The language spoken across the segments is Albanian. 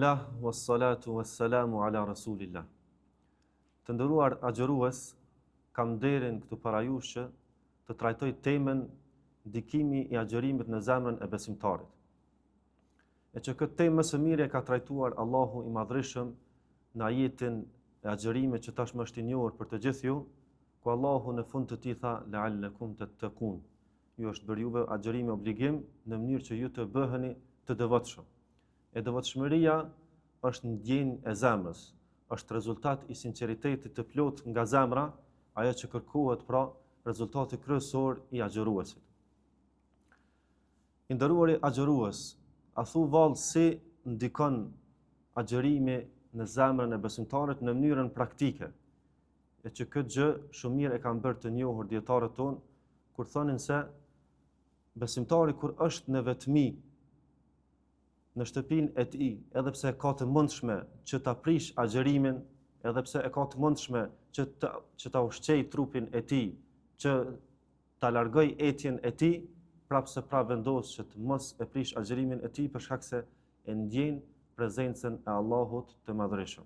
Bismillah, wassalatu wassalamu ala rasulillah. Të nderuar agjërues, kam nderin këtu para jush që të trajtoj temën ndikimi i agjërimit në zemrën e besimtarit. E që këtë temë më së miri e ka trajtuar Allahu i Madhreshëm në ajetin e agjërimit që tashmë është i njohur për të gjithë ju, ku Allahu në fund të tij tha la'allakum tattaqun. Ju është bërë juve agjërimi obligim në mënyrë që ju të bëheni të devotshëm. E devotshmëria është ndjenjë e zemrës, është rezultat i sinqeritetit të plot nga zemra, ajo që kërkohet pra rezultati kryesor i agjëruesit. I nderuari agjërues, a thu vallë si ndikon agjërimi në zemrën e besimtarit në mënyrën praktike? E që këtë gjë shumë mirë e kanë bërë të njohur dietarët tonë kur thonin se besimtari kur është në vetmi në shtëpinë e tij, edhe pse ka të mundshme që ta prish agjërimin, edhe pse e ka të mundshme që ta ushqej trupin e tij, që ta largoj etjen e tij, prapse vendos që të mos e prish agjërimin e tij për shkak se e ndjen prezencën e Allahut të Madhreshëm.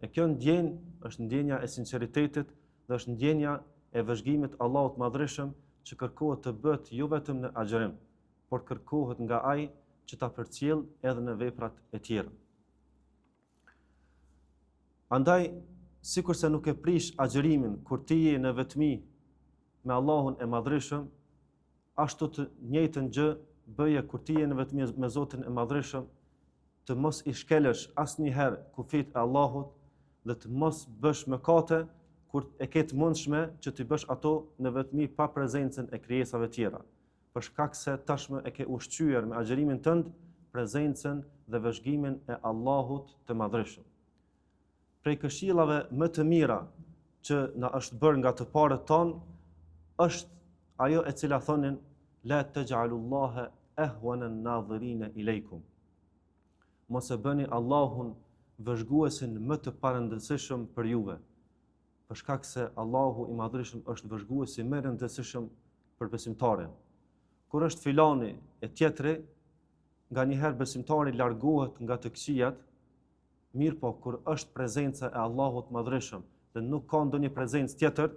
E kjo ndjenjë është ndjenja e sinqeritetit dhe është ndjenja e vëzhgimit Allahut Madhreshëm që kërkohet të bëhet jo vetëm në agjërim, por kërkohet nga ai që ta përcjell edhe në veprat e tjera. Andaj, sikurse nuk e prish agjërimin kur ti je në vetmi me Allahun e Madhreshëm, ashtu të njëjtën gjë bëje kur ti je në vetmi me Zotin e Madhreshëm, të mos i shkelësh asnjëherë kufit e Allahut dhe të mos bësh mëkate kur e ke të mundshme që ti bësh ato në vetmi pa prezencën e krijesave tjera, për shkak se tashmë e ke ushqyer me agjërimin tënd prezencën dhe vëzhgimin e Allahut të Madhreshëm. Prej këshillave më të mira që na është bërë nga të parët tonë është ajo e cila thonin la taj'alullaha ahwana an-nadhirina ilaykum. Mos e bëni Allahun vëzhguesin më të parëndësishëm për juve, për shkak se Allahu i Madhreshëm është vëzhguesi më i rëndësishëm për besimtarin. Kur është filani e tjetri, nga njëherë besimtari largohet nga të këqijat, mirë po kur është prezenca e Allahut Madhreshëm dhe nuk ka ndonjë prezencë tjetër,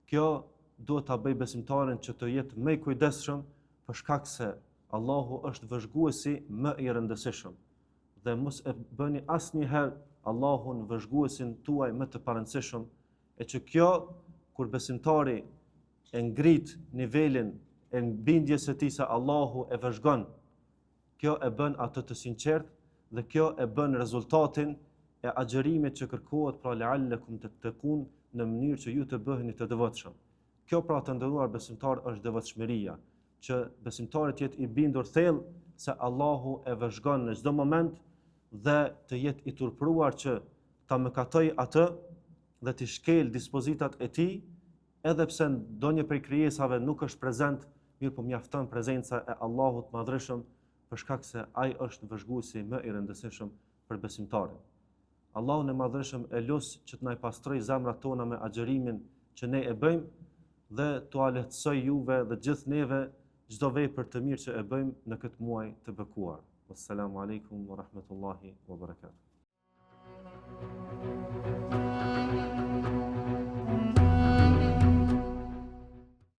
kjo duhet ta bëj besimtarin që të jetë më i kujdesshëm për shkak se Allahu është vëzhguesi më i rëndësishëm dhe mos e bëni asnjëherë Allahun vëzhguesin tuaj më të parëndësishëm, e që kjo kur besimtari e ngrit nivelin e bindjes së tij se Allahu e vëzhgon, kjo e bën atë të sinqert dhe kjo e bën rezultatin e agjërimit që kërkohet pra la'allakum tattaqun në mënyrë që ju të bëheni të devotshëm. Kjo pra të nderuar besimtar është devotshmëria, që besimtari të jetë i bindur thellë se Allahu e vëzhgon në çdo moment dhe të jetë i turpëruar që ta mëkatoj atë dhe të shkel dispozitat e tij, edhe pse ndonjë prej krijesave nuk është prezent, mirë po mjafton prezenca e Allahut Madhreshëm për shkak se ai është vëzhguesi më i rëndësishëm për besimtarin. Allahun e Madhreshëm e lut që të na pastroj zemrat tona me agjërimin që ne e bëjmë dhe t'u lehtësoj juve dhe gjithë neve çdo vepër të mirë që e bëjmë në këtë muaj të bekuar. Wassalamu alaikum wa rahmatullahi wa barakatuh.